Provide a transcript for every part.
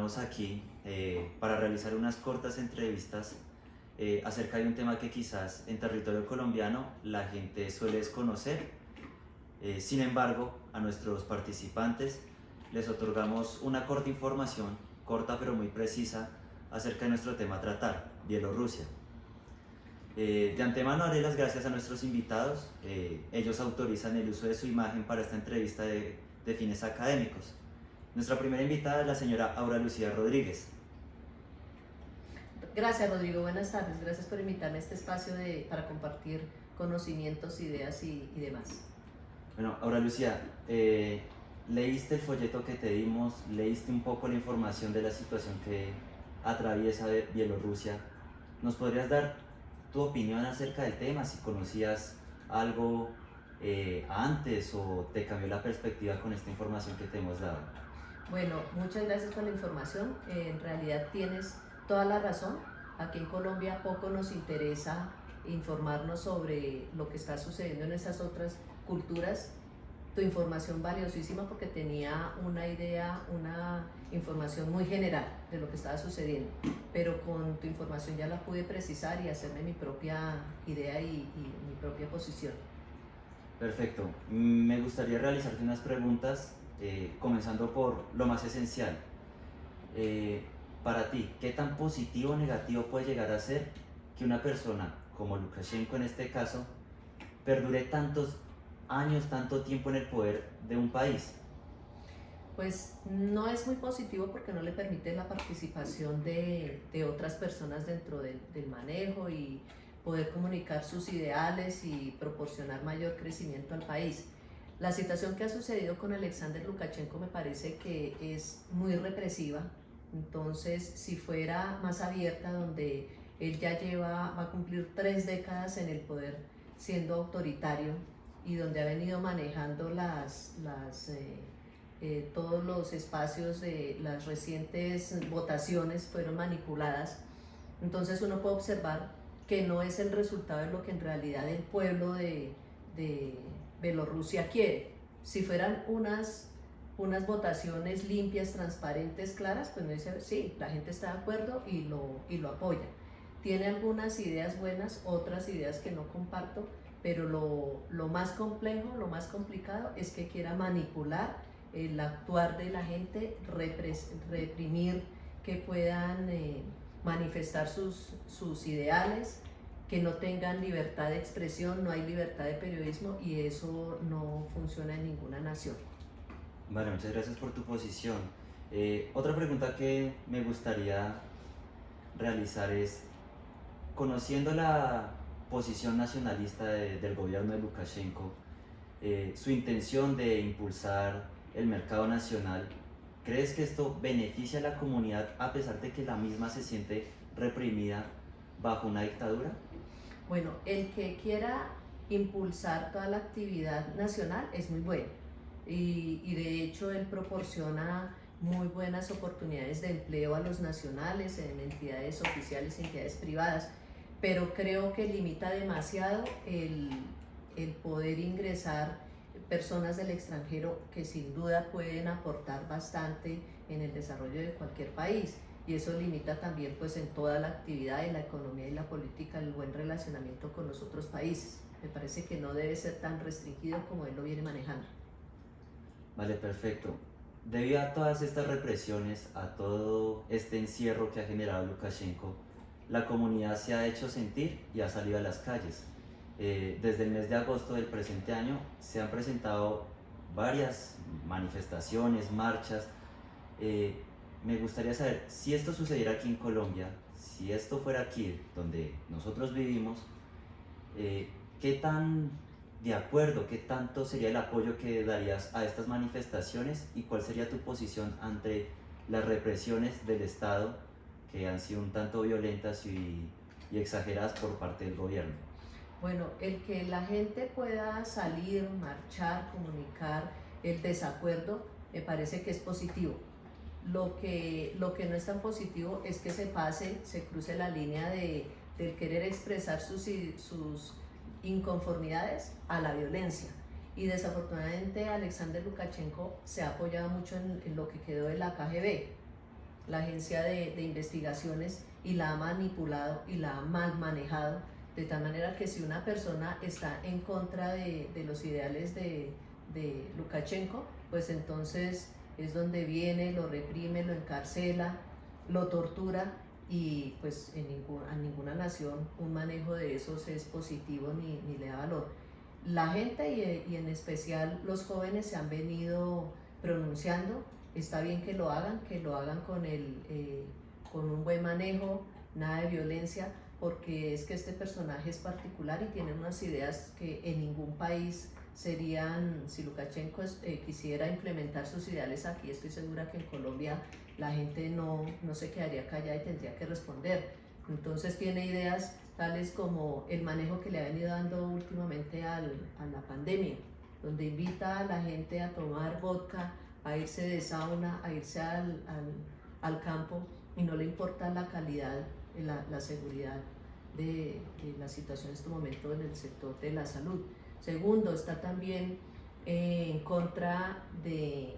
encontramos aquí para realizar unas cortas entrevistas acerca de un tema que quizás en territorio colombiano la gente suele desconocer. Sin embargo, a nuestros participantes les otorgamos una corta información, corta pero muy precisa, acerca de nuestro tema a tratar, Bielorrusia. De antemano haré las gracias a nuestros invitados. Ellos autorizan el uso de su imagen para esta entrevista de fines académicos. Nuestra primera invitada es la señora Aura Lucía Rodríguez. Gracias, Rodrigo. Buenas tardes. Gracias por invitarme a este espacio para compartir conocimientos, ideas y demás. Bueno, Aura Lucía, leíste el folleto que te dimos, leíste un poco la información de la situación que atraviesa Bielorrusia. ¿Nos podrías dar tu opinión acerca del tema? Si conocías algo antes o te cambió la perspectiva con esta información que te hemos dado. Bueno, muchas gracias por la información. En realidad tienes toda la razón. Aquí en Colombia poco nos interesa informarnos sobre lo que está sucediendo en esas otras culturas. Tu información valiosísima porque tenía una idea, una información muy general de lo que estaba sucediendo, pero con tu información ya la pude precisar y hacerme mi propia idea y mi propia posición. Perfecto. Me gustaría realizarte unas preguntas, comenzando por lo más esencial. Para ti, ¿qué tan positivo o negativo puede llegar a ser que una persona como Lukashenko en este caso perdure tantos años, tanto tiempo en el poder de un país? Pues no es muy positivo porque no le permite la participación de otras personas dentro del manejo y poder comunicar sus ideales y proporcionar mayor crecimiento al país. La situación que ha sucedido con Alexander Lukashenko me parece que es muy represiva. Entonces, si fuera más abierta, donde él ya va a cumplir 3 décadas en el poder siendo autoritario y donde ha venido manejando todos los espacios de las recientes votaciones fueron manipuladas, entonces uno puede observar que no es el resultado de lo que en realidad el pueblo de Bielorrusia quiere. Si fueran unas votaciones limpias, transparentes, claras, pues me dice, sí, la gente está de acuerdo y lo apoya. Tiene algunas ideas buenas, otras ideas que no comparto, pero lo más complejo, lo más complicado es que quiera manipular el actuar de la gente, reprimir que puedan manifestar sus ideales, que no tengan libertad de expresión, no hay libertad de periodismo y eso no funciona en ninguna nación. Vale, muchas gracias por tu posición. Otra pregunta que me gustaría realizar es, conociendo la posición nacionalista del gobierno de Lukashenko, su intención de impulsar el mercado nacional, ¿crees que esto beneficia a la comunidad a pesar de que la misma se siente reprimida bajo una dictadura? Bueno, el que quiera impulsar toda la actividad nacional es muy bueno y de hecho él proporciona muy buenas oportunidades de empleo a los nacionales en entidades oficiales y entidades privadas, pero creo que limita demasiado el poder ingresar personas del extranjero que sin duda pueden aportar bastante en el desarrollo de cualquier país, y eso limita también pues en toda la actividad de la economía y la política el buen relacionamiento con los otros países. Me parece que no debe ser tan restringido como él lo viene manejando. Vale, perfecto. Debido a todas estas represiones, a todo este encierro que ha generado Lukashenko, la comunidad se ha hecho sentir y ha salido a las calles. Desde el mes de agosto del presente año se han presentado varias manifestaciones, marchas. Me gustaría saber, si esto sucediera aquí en Colombia, si esto fuera aquí donde nosotros vivimos, ¿qué tan de acuerdo, qué tanto sería el apoyo que darías a estas manifestaciones y cuál sería tu posición ante las represiones del Estado que han sido un tanto violentas y exageradas por parte del gobierno? Bueno, el que la gente pueda salir, marchar, comunicar el desacuerdo, me parece que es positivo. Lo que no es tan positivo es que se cruce la línea del querer expresar sus inconformidades a la violencia. Y desafortunadamente Alexander Lukashenko se ha apoyado mucho en lo que quedó de la KGB. la agencia de investigaciones, y la ha manipulado y la ha mal manejado, de tal manera que si una persona está en contra de los ideales de Lukashenko, pues entonces es donde viene, lo reprime, lo encarcela, lo tortura, y pues a ninguna nación un manejo de esos es positivo ni le da valor. La gente y en especial los jóvenes se han venido pronunciando. Está bien que lo hagan con un buen manejo, nada de violencia, porque es que este personaje es particular y tiene unas ideas que en ningún país serían, si Lukashenko quisiera implementar sus ideales aquí, estoy segura que en Colombia la gente no se quedaría callada y tendría que responder. Entonces tiene ideas tales como el manejo que le ha venido dando últimamente a la pandemia, donde invita a la gente a tomar vodka, a irse de sauna, a irse al campo, y no le importa la calidad, la seguridad de la situación en este momento en el sector de la salud. Segundo, está también en contra de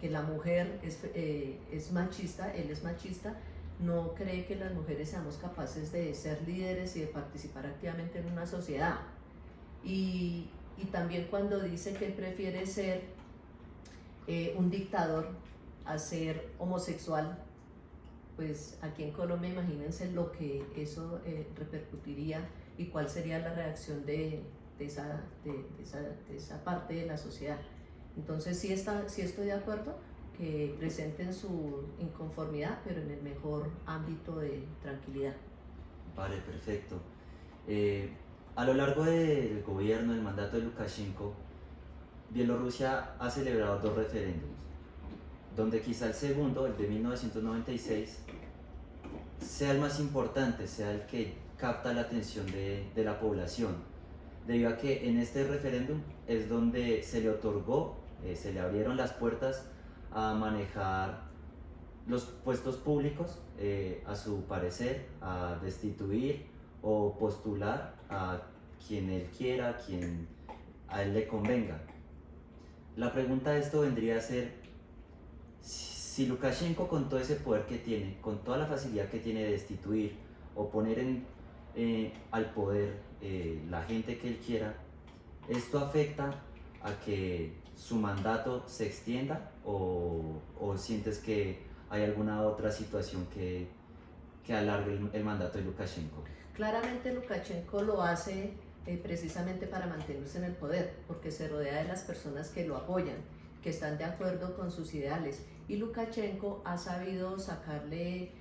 que la mujer es machista, él es machista, no cree que las mujeres seamos capaces de ser líderes y de participar activamente en una sociedad. Y también cuando dice que él prefiere ser un dictador a ser homosexual, pues aquí en Colombia imagínense lo que eso repercutiría y cuál sería la reacción de esa parte de la sociedad. Entonces sí estoy de acuerdo que presenten su inconformidad, pero en el mejor ámbito de tranquilidad. Vale, perfecto. A lo largo del gobierno, del mandato de Lukashenko, Bielorrusia ha celebrado 2 referéndums, donde quizá el segundo, el de 1996, sea el más importante, sea el que capta la atención de la población, debido a que en este referéndum es donde se le otorgó, se le abrieron las puertas a manejar los puestos públicos, a su parecer, a destituir o postular a quien él quiera, a quien a él le convenga. La pregunta de esto vendría a ser, si Lukashenko, con todo ese poder que tiene, con toda la facilidad que tiene de destituir o poner al poder la gente que él quiera, ¿esto afecta a que su mandato se extienda o sientes que hay alguna otra situación que alargue el mandato de Lukashenko? Claramente Lukashenko lo hace precisamente para mantenerse en el poder, porque se rodea de las personas que lo apoyan, que están de acuerdo con sus ideales, y Lukashenko ha sabido sacarle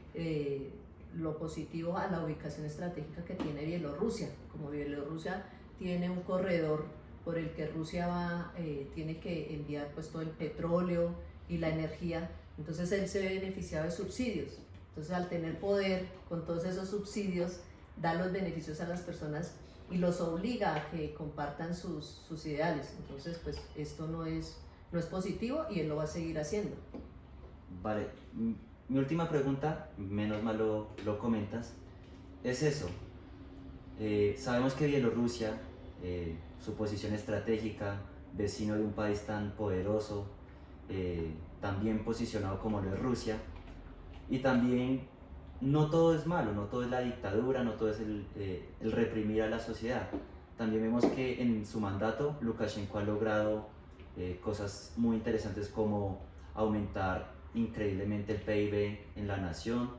lo positivo a la ubicación estratégica que tiene Bielorrusia. Como Bielorrusia tiene un corredor por el que Rusia tiene que enviar pues todo el petróleo y la energía, entonces él se ve beneficiado de subsidios. Entonces, al tener poder con todos esos subsidios, da los beneficios a las personas y los obliga a que compartan sus ideales. Entonces, pues esto no es positivo y él lo va a seguir haciendo. Vale, mi última pregunta, menos mal lo comentas, es eso. Sabemos que Bielorrusia, su posición estratégica, vecino de un país tan poderoso, tan bien posicionado como lo es Rusia, y también no todo es malo, no todo es la dictadura, no todo es el reprimir a la sociedad. También vemos que en su mandato Lukashenko ha logrado cosas muy interesantes como aumentar increíblemente el PIB en la nación,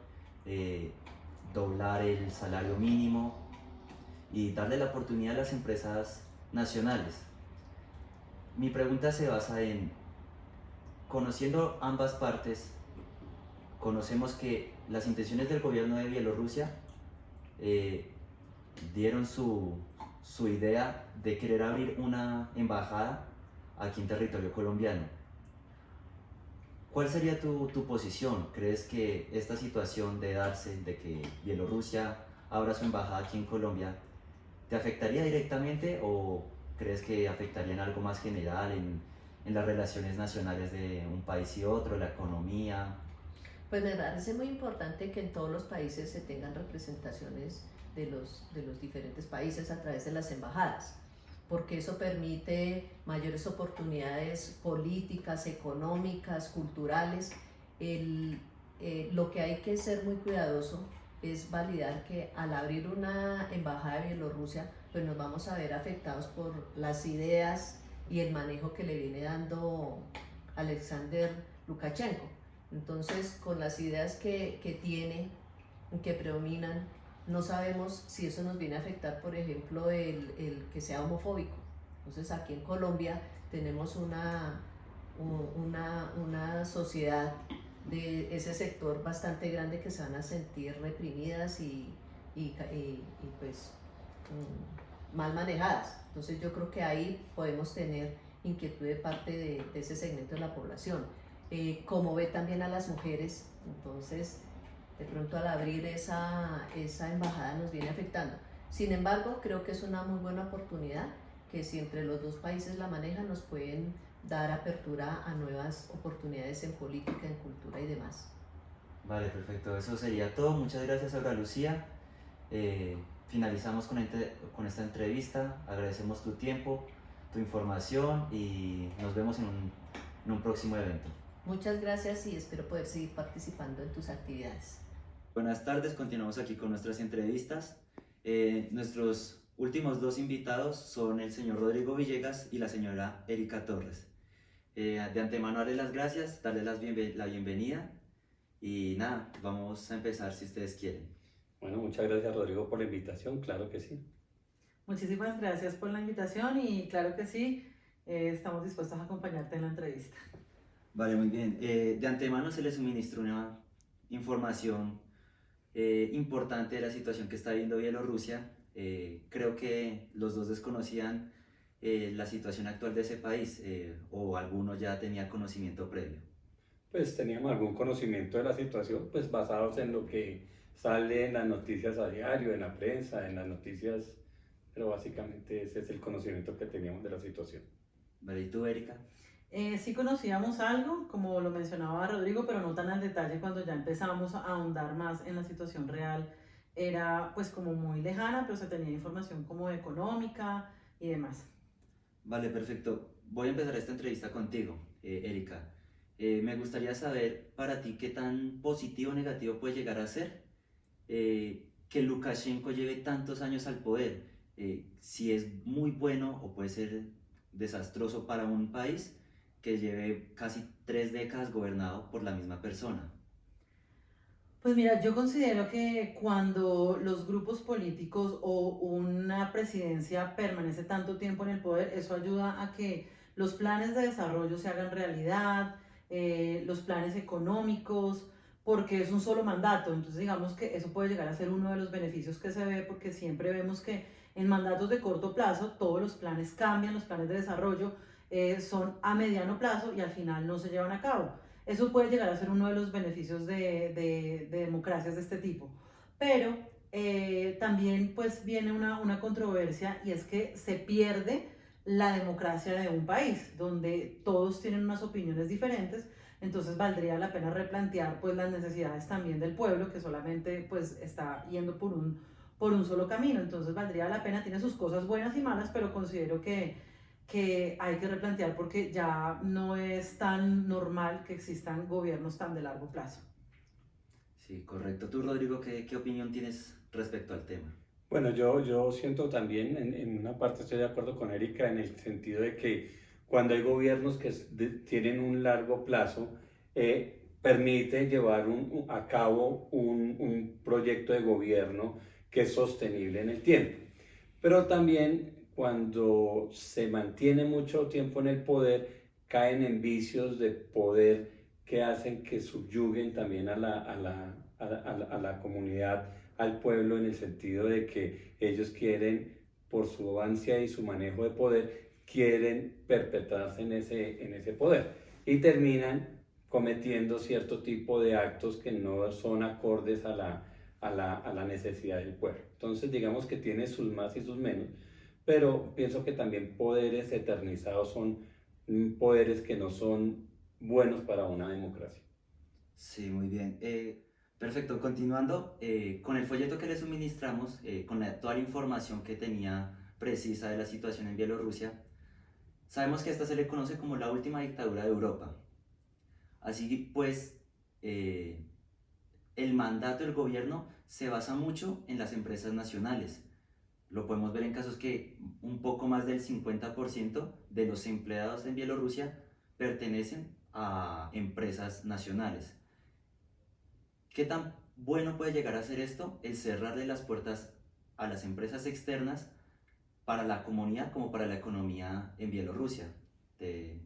doblar el salario mínimo y darle la oportunidad a las empresas nacionales. Mi pregunta se basa en, conociendo ambas partes, conocemos que las intenciones del gobierno de Bielorrusia dieron su idea de querer abrir una embajada aquí en territorio colombiano. ¿Cuál sería tu posición? ¿Crees que esta situación de darse, de que Bielorrusia abra su embajada aquí en Colombia, te afectaría directamente o crees que afectaría en algo más general, en las relaciones nacionales de un país y otro, la economía? Pues me parece muy importante que en todos los países se tengan representaciones de los diferentes países a través de las embajadas, porque eso permite mayores oportunidades políticas, económicas, culturales. lo que hay que ser muy cuidadoso es validar que al abrir una embajada de Bielorrusia, pues nos vamos a ver afectados por las ideas y el manejo que le viene dando Alexander Lukashenko. Entonces, con las ideas que tiene, que predominan, no sabemos si eso nos viene a afectar, por ejemplo, el que sea homofóbico. Entonces, aquí en Colombia tenemos una sociedad de ese sector bastante grande que se van a sentir reprimidas y pues mal manejadas. Entonces yo creo que ahí podemos tener inquietud de parte de ese segmento de la población. Como ve también a las mujeres, entonces de pronto al abrir esa embajada nos viene afectando. Sin embargo, creo que es una muy buena oportunidad que si entre los dos países la manejan nos pueden dar apertura a nuevas oportunidades en política, en cultura y demás. Vale, perfecto. Eso sería todo. Muchas gracias, Aura Lucía. Finalizamos con esta entrevista. Agradecemos tu tiempo, tu información y nos vemos en un próximo evento. Muchas gracias y espero poder seguir participando en tus actividades. Buenas tardes, continuamos aquí con nuestras entrevistas. Nuestros últimos dos invitados son el señor Rodrigo Villegas y la señora Erika Torres. De antemano darles las gracias, darles la bienvenida y nada, vamos a empezar si ustedes quieren. Bueno, muchas gracias Rodrigo por la invitación, claro que sí. Muchísimas gracias por la invitación y claro que sí, estamos dispuestos a acompañarte en la entrevista. Vale, muy bien. De antemano se les suministró una información importante de la situación que está viviendo Bielorrusia. Creo que los dos desconocían la situación actual de ese país o alguno ya tenía conocimiento previo. Pues teníamos algún conocimiento de la situación, pues basados en lo que sale en las noticias a diario, en la prensa, en las noticias, pero básicamente ese es el conocimiento que teníamos de la situación. Vale, ¿y tú, Erika? Sí conocíamos algo, como lo mencionaba Rodrigo, pero no tan al detalle. Cuando ya empezamos a ahondar más en la situación real, era pues como muy lejana, pero se tenía información como económica y demás. Vale, perfecto. Voy a empezar esta entrevista contigo, Erika. Me gustaría saber para ti qué tan positivo o negativo puede llegar a ser que Lukashenko lleve tantos años al poder. Si es muy bueno o puede ser desastroso para un país que lleve casi 3 décadas gobernado por la misma persona. Pues mira, yo considero que cuando los grupos políticos o una presidencia permanece tanto tiempo en el poder, eso ayuda a que los planes de desarrollo se hagan realidad, los planes económicos, porque es un solo mandato. Entonces digamos que eso puede llegar a ser uno de los beneficios que se ve, porque siempre vemos que en mandatos de corto plazo todos los planes cambian, los planes de desarrollo son a mediano plazo y al final no se llevan a cabo. Eso puede llegar a ser uno de los beneficios de democracias de este tipo. Pero también pues viene una controversia y es que se pierde la democracia de un país, donde todos tienen unas opiniones diferentes. Entonces valdría la pena replantear pues las necesidades también del pueblo, que solamente pues está yendo por un solo camino. Entonces valdría la pena, tiene sus cosas buenas y malas, pero considero que hay que replantear porque ya no es tan normal que existan gobiernos tan de largo plazo. Sí, correcto. Tú, Rodrigo, ¿qué opinión tienes respecto al tema? Bueno, yo siento también, en una parte estoy de acuerdo con Erika en el sentido de que cuando hay gobiernos que tienen un largo plazo, permite llevar a cabo un proyecto de gobierno que es sostenible en el tiempo. Pero también cuando se mantiene mucho tiempo en el poder, caen en vicios de poder que hacen que subyuguen también a la comunidad, al pueblo, en el sentido de que ellos quieren, por su ansia y su manejo de poder, quieren perpetrarse en ese poder y terminan cometiendo cierto tipo de actos que no son acordes a la necesidad del pueblo. Entonces digamos que tiene sus más y sus menos, pero pienso que también poderes eternizados son poderes que no son buenos para una democracia. Sí, muy bien. Perfecto, continuando con el folleto que le suministramos, con toda la información que tenía precisa de la situación en Bielorrusia, sabemos que esta se le conoce como la última dictadura de Europa. Así pues, el mandato del gobierno se basa mucho en las empresas nacionales. Lo podemos ver en casos que un poco más del 50% de los empleados en Bielorrusia pertenecen a empresas nacionales. ¿Qué tan bueno puede llegar a ser esto? El cerrarle las puertas a las empresas externas para la comunidad como para la economía en Bielorrusia. Te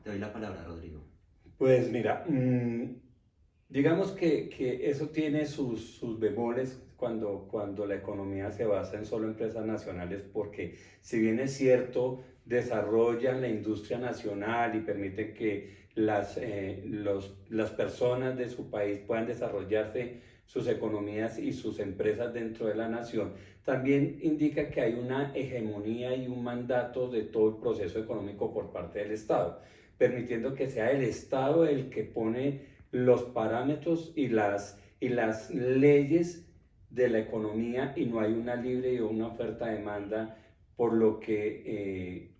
doy la palabra, Rodrigo. Pues mira, digamos que eso tiene sus bemoles cuando la economía se basa en solo empresas nacionales, porque si bien es cierto, desarrollan la industria nacional y permiten que las personas de su país puedan desarrollarse sus economías y sus empresas dentro de la nación, también indica que hay una hegemonía y un mandato de todo el proceso económico por parte del Estado, permitiendo que sea el Estado el que pone los parámetros y las leyes de la economía, y no hay una libre y una oferta-demanda, por lo que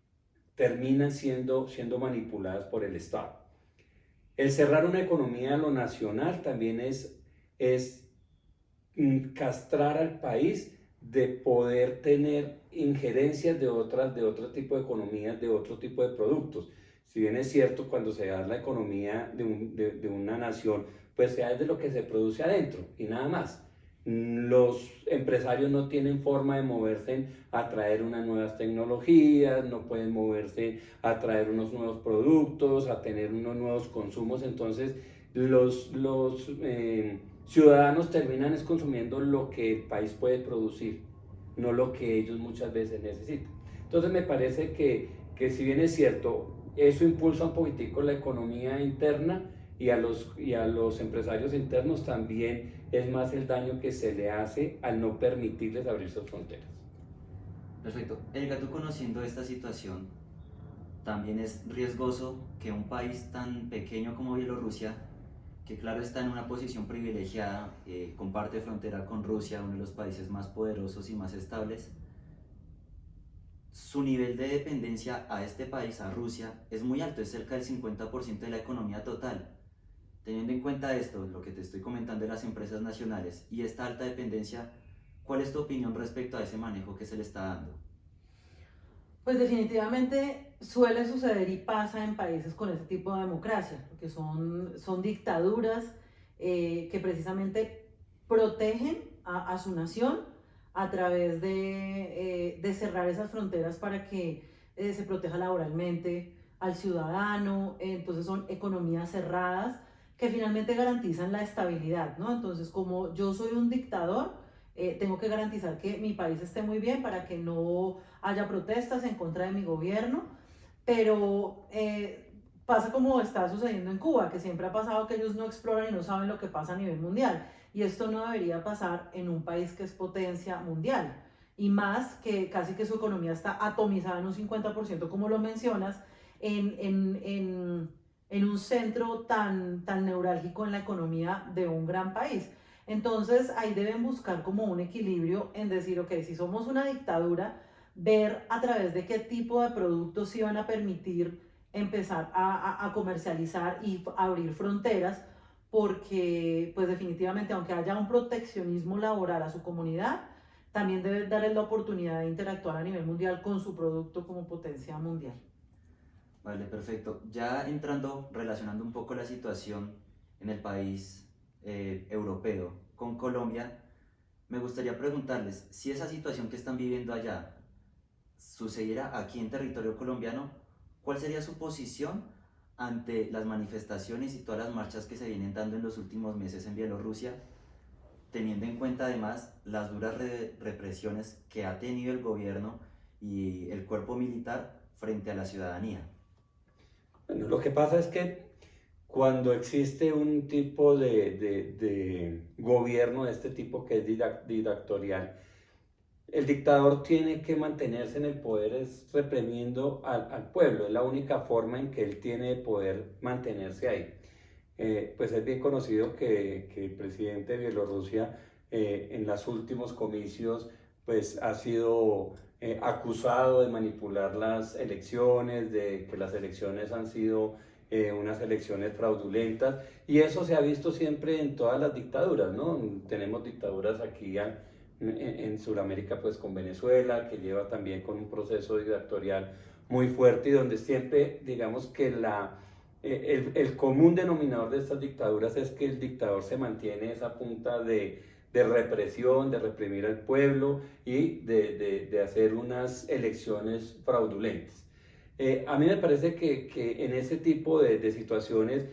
terminan siendo manipuladas por el Estado. El cerrar una economía a lo nacional también es castrar al país de poder tener injerencias de otro tipo de economías, de otro tipo de productos. Si bien es cierto, cuando se da la economía de una nación, pues se da de lo que se produce adentro y nada más. Los empresarios no tienen forma de moverse a traer unas nuevas tecnologías, no pueden moverse a traer unos nuevos productos, a tener unos nuevos consumos. Entonces los ciudadanos terminan consumiendo lo que el país puede producir, no lo que ellos muchas veces necesitan. Entonces me parece que si bien es cierto, eso impulsa un poquitico la economía interna, y a los empresarios internos también es más el daño que se le hace al no permitirles abrir sus fronteras. Perfecto. Elga, tú conociendo esta situación, también es riesgoso que un país tan pequeño como Bielorrusia, que claro está en una posición privilegiada, comparte frontera con Rusia, uno de los países más poderosos y más estables, su nivel de dependencia a este país, a Rusia, es muy alto, es cerca del 50% de la economía total. Teniendo en cuenta esto, lo que te estoy comentando de las empresas nacionales y esta alta dependencia, ¿cuál es tu opinión respecto a ese manejo que se le está dando? Pues definitivamente suele suceder y pasa en países con este tipo de democracia, porque son dictaduras que precisamente protegen a su nación a través de cerrar esas fronteras para que se proteja laboralmente al ciudadano. Entonces son economías cerradas que finalmente garantizan la estabilidad, ¿no? Entonces, como yo soy un dictador, tengo que garantizar que mi país esté muy bien para que no haya protestas en contra de mi gobierno, pero pasa como está sucediendo en Cuba, que siempre ha pasado que ellos no exploran y no saben lo que pasa a nivel mundial, y esto no debería pasar en un país que es potencia mundial, y más que casi que su economía está atomizada en un 50%, como lo mencionas, en un centro tan neurálgico en la economía de un gran país. Entonces ahí deben buscar como un equilibrio en decir, ok, si somos una dictadura, ver a través de qué tipo de productos se van a permitir empezar a comercializar y abrir fronteras, porque pues definitivamente aunque haya un proteccionismo laboral a su comunidad, también debe darles la oportunidad de interactuar a nivel mundial con su producto como potencia mundial. Vale, perfecto. Ya entrando, relacionando un poco la situación en el país europeo con Colombia, me gustaría preguntarles si esa situación que están viviendo allá sucediera aquí en territorio colombiano, ¿cuál sería su posición ante las manifestaciones y todas las marchas que se vienen dando en los últimos meses en Bielorrusia, teniendo en cuenta además las duras represiones que ha tenido el gobierno y el cuerpo militar frente a la ciudadanía? Bueno, lo que pasa es que cuando existe un tipo de gobierno de este tipo que es dictatorial, el dictador tiene que mantenerse en el poder es reprimiendo al pueblo, es la única forma en que él tiene de poder mantenerse ahí. Pues es bien conocido que el presidente de Bielorrusia en los últimos comicios pues ha sido acusado de manipular las elecciones, de que las elecciones han sido unas elecciones fraudulentas, y eso se ha visto siempre en todas las dictaduras, ¿no? Tenemos dictaduras aquí en Sudamérica, pues con Venezuela, que lleva también con un proceso dictatorial muy fuerte y donde siempre, digamos que el común denominador de estas dictaduras es que el dictador se mantiene esa punta de represión, de reprimir al pueblo y de hacer unas elecciones fraudulentas. A mí me parece que en ese tipo de situaciones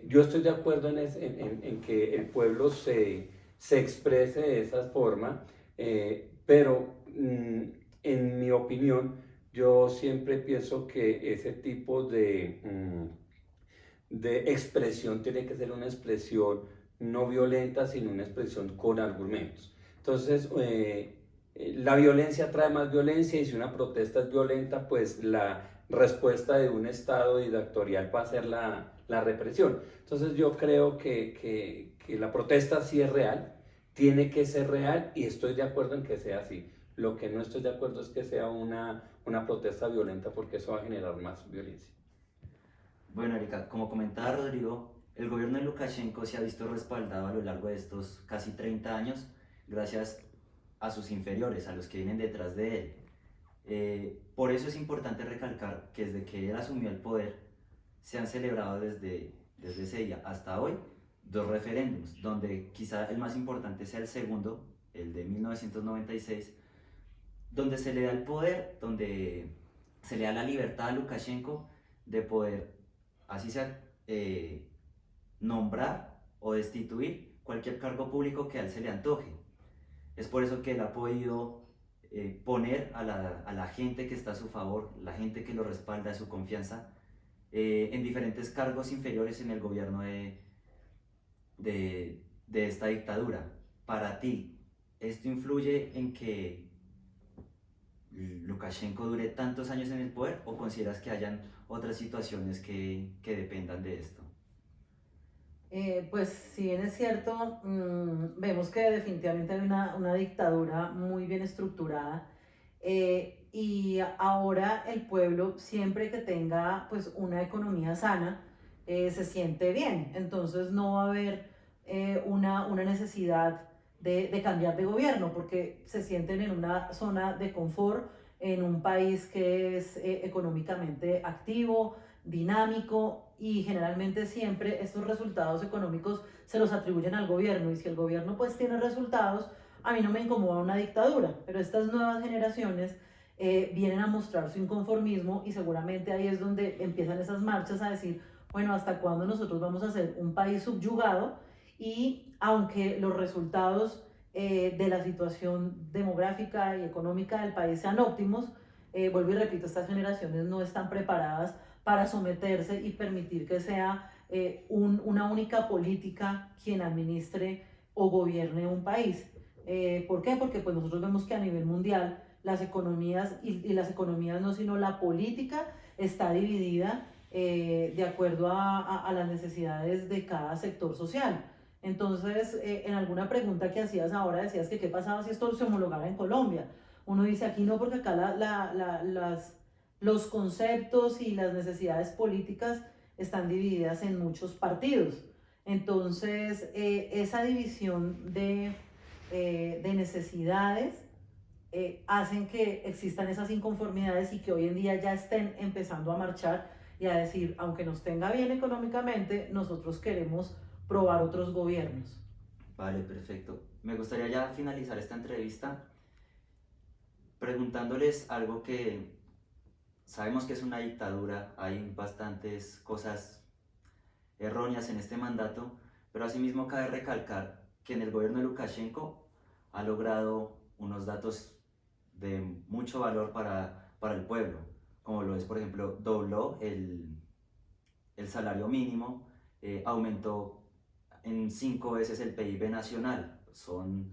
yo estoy de acuerdo en que el pueblo se exprese de esa forma, pero en mi opinión yo siempre pienso que ese tipo de expresión tiene que ser una expresión no violenta, sino una expresión con argumentos. Entonces, la violencia trae más violencia, y si una protesta es violenta, pues la respuesta de un Estado dictatorial va a ser la represión. Entonces yo creo que la protesta sí es real, tiene que ser real, y estoy de acuerdo en que sea así. Lo que no estoy de acuerdo es que sea una protesta violenta, porque eso va a generar más violencia. Bueno, Erika, como comentaba Rodrigo, el gobierno de Lukashenko se ha visto respaldado a lo largo de estos casi 30 años gracias a sus inferiores, a los que vienen detrás de él. Por eso es importante recalcar que desde que él asumió el poder se han celebrado desde ese día hasta hoy 2 referéndums, donde quizá el más importante sea el segundo, el de 1996, donde se le da el poder, donde se le da la libertad a Lukashenko de poder, así sea, nombrar o destituir cualquier cargo público que a él se le antoje. Es por eso que él ha podido poner a la gente que está a su favor, la gente que lo respalda, de su confianza, en diferentes cargos inferiores en el gobierno de esta dictadura. Para ti, ¿esto influye en que Lukashenko dure tantos años en el poder, o consideras que hayan otras situaciones que dependan de esto? Pues si bien es cierto, vemos que definitivamente hay una dictadura muy bien estructurada, y ahora el pueblo, siempre que tenga pues una economía sana, se siente bien. Entonces no va a haber una necesidad de cambiar de gobierno, porque se sienten en una zona de confort, en un país que es económicamente activo, dinámico, y generalmente siempre estos resultados económicos se los atribuyen al gobierno, y si el gobierno pues tiene resultados, a mí no me incomoda una dictadura, pero estas nuevas generaciones vienen a mostrar su inconformismo, y seguramente ahí es donde empiezan esas marchas a decir, bueno, ¿hasta cuándo nosotros vamos a ser un país subyugado? Y aunque los resultados de la situación demográfica y económica del país sean óptimos, vuelvo y repito, estas generaciones no están preparadas para someterse y permitir que sea una única política quien administre o gobierne un país. ¿Por qué? Porque pues nosotros vemos que a nivel mundial las economías, y las economías no, sino la política, está dividida de acuerdo a las necesidades de cada sector social. Entonces, en alguna pregunta que hacías ahora, decías que qué pasaba si esto se homologara en Colombia. Uno dice aquí no, porque acá los conceptos y las necesidades políticas están divididas en muchos partidos. Entonces, esa división de necesidades hacen que existan esas inconformidades, y que hoy en día ya estén empezando a marchar y a decir, aunque nos tenga bien económicamente, nosotros queremos probar otros gobiernos. Vale, perfecto. Me gustaría ya finalizar esta entrevista preguntándoles algo que sabemos que es una dictadura, hay bastantes cosas erróneas en este mandato, pero asimismo cabe recalcar que en el gobierno de Lukashenko ha logrado unos datos de mucho valor para el pueblo, como lo es, por ejemplo, dobló el salario mínimo, aumentó en 5 veces el PIB nacional. Son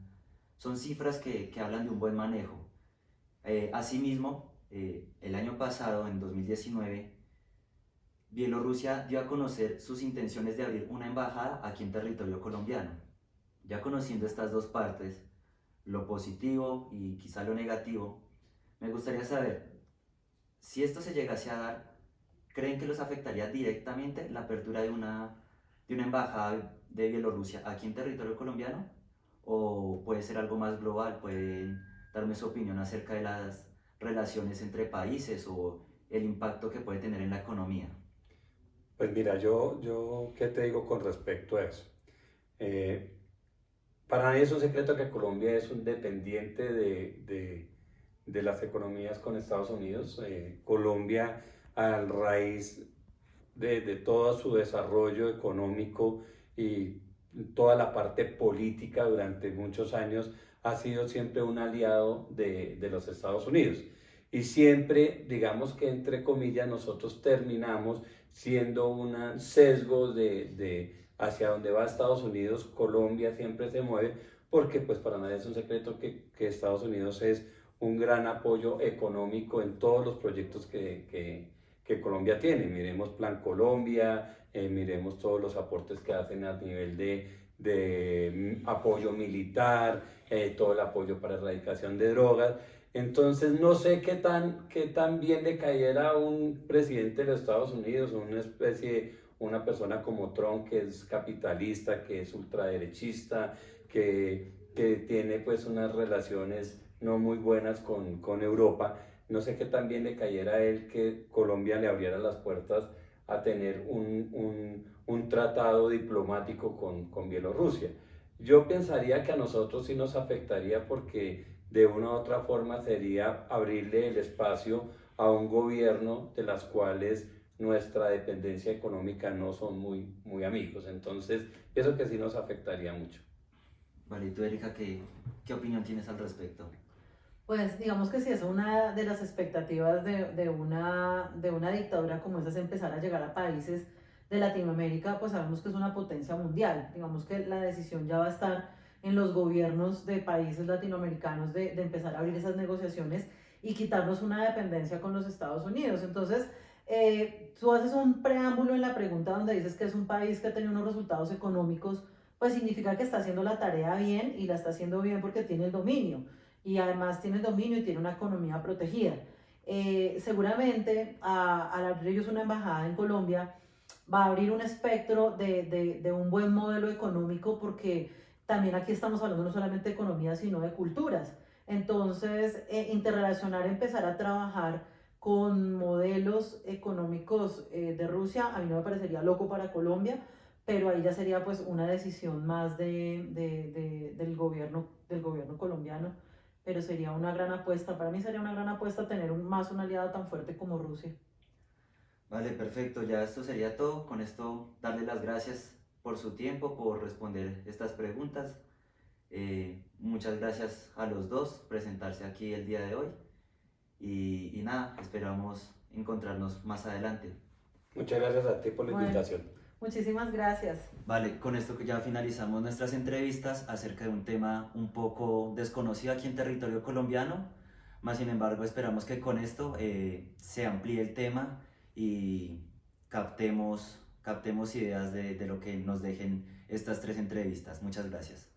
cifras que hablan de un buen manejo. Asimismo, el año pasado, en 2019, Bielorrusia dio a conocer sus intenciones de abrir una embajada aquí en territorio colombiano. Ya conociendo estas dos partes, lo positivo y quizá lo negativo, me gustaría saber, si esto se llegase a dar, ¿Creen que los afectaría directamente la apertura de una embajada de Bielorrusia aquí en territorio colombiano? ¿O puede ser algo más global? ¿Pueden darme su opinión acerca de las relaciones entre países o el impacto que puede tener en la economía? Pues mira, ¿qué te digo con respecto a eso? Eh, para nadie es un secreto que Colombia es un dependiente de las economías con Estados Unidos. Colombia, a raíz de todo su desarrollo económico y toda la parte política durante muchos años, ha sido siempre un aliado de los Estados Unidos. Y siempre, digamos que entre comillas, nosotros terminamos siendo un sesgo hacia donde va Estados Unidos. Colombia siempre se mueve porque pues para nadie es un secreto que Estados Unidos es un gran apoyo económico en todos los proyectos que Colombia tiene. Miremos Plan Colombia, miremos todos los aportes que hacen a nivel de apoyo militar, todo el apoyo para erradicación de drogas. Entonces no sé qué tan bien le cayera a un presidente de los Estados Unidos, una persona como Trump, que es capitalista, que es ultraderechista, que tiene pues unas relaciones no muy buenas con Europa. No sé qué tan bien le cayera a él que Colombia le abriera las puertas a tener un tratado diplomático con Bielorrusia. Yo pensaría que a nosotros sí nos afectaría porque de una u otra forma sería abrirle el espacio a un gobierno de las cuales nuestra dependencia económica no son muy amigos. Entonces, eso que sí nos afectaría mucho. Vale, ¿y tú, Erika, qué opinión tienes al respecto? Pues digamos que sí, es una de las expectativas de una dictadura como esa, es empezar a llegar a países de Latinoamérica. Pues sabemos que es una potencia mundial. Digamos que la decisión ya va a estar en los gobiernos de países latinoamericanos de empezar a abrir esas negociaciones y quitarnos una dependencia con los Estados Unidos. Entonces, tú haces un preámbulo en la pregunta donde dices que es un país que ha tenido unos resultados económicos, pues significa que está haciendo la tarea bien, y la está haciendo bien porque tiene el dominio, y además tiene el dominio y tiene una economía protegida. Seguramente al abrir ellos una embajada en Colombia va a abrir un espectro de un buen modelo económico, porque también aquí estamos hablando no solamente de economía sino de culturas. Entonces, interrelacionar, empezar a trabajar con modelos económicos de Rusia, a mí no me parecería loco para Colombia, pero ahí ya sería pues una decisión más del gobierno colombiano. Pero sería una gran apuesta, para mí sería una gran apuesta tener más un aliado tan fuerte como Rusia. Vale, perfecto, ya esto sería todo. Con esto, darle las gracias por su tiempo, por responder estas preguntas. Muchas gracias a los dos presentarse aquí el día de hoy. Y nada, esperamos encontrarnos más adelante. Muchas gracias a ti por la Bueno, invitación. muchísimas gracias. Vale, con esto que ya finalizamos nuestras entrevistas acerca de un tema un poco desconocido aquí en territorio colombiano, más sin embargo esperamos que con esto se amplíe el tema y captemos ideas de lo que nos dejen estas tres entrevistas. Muchas gracias.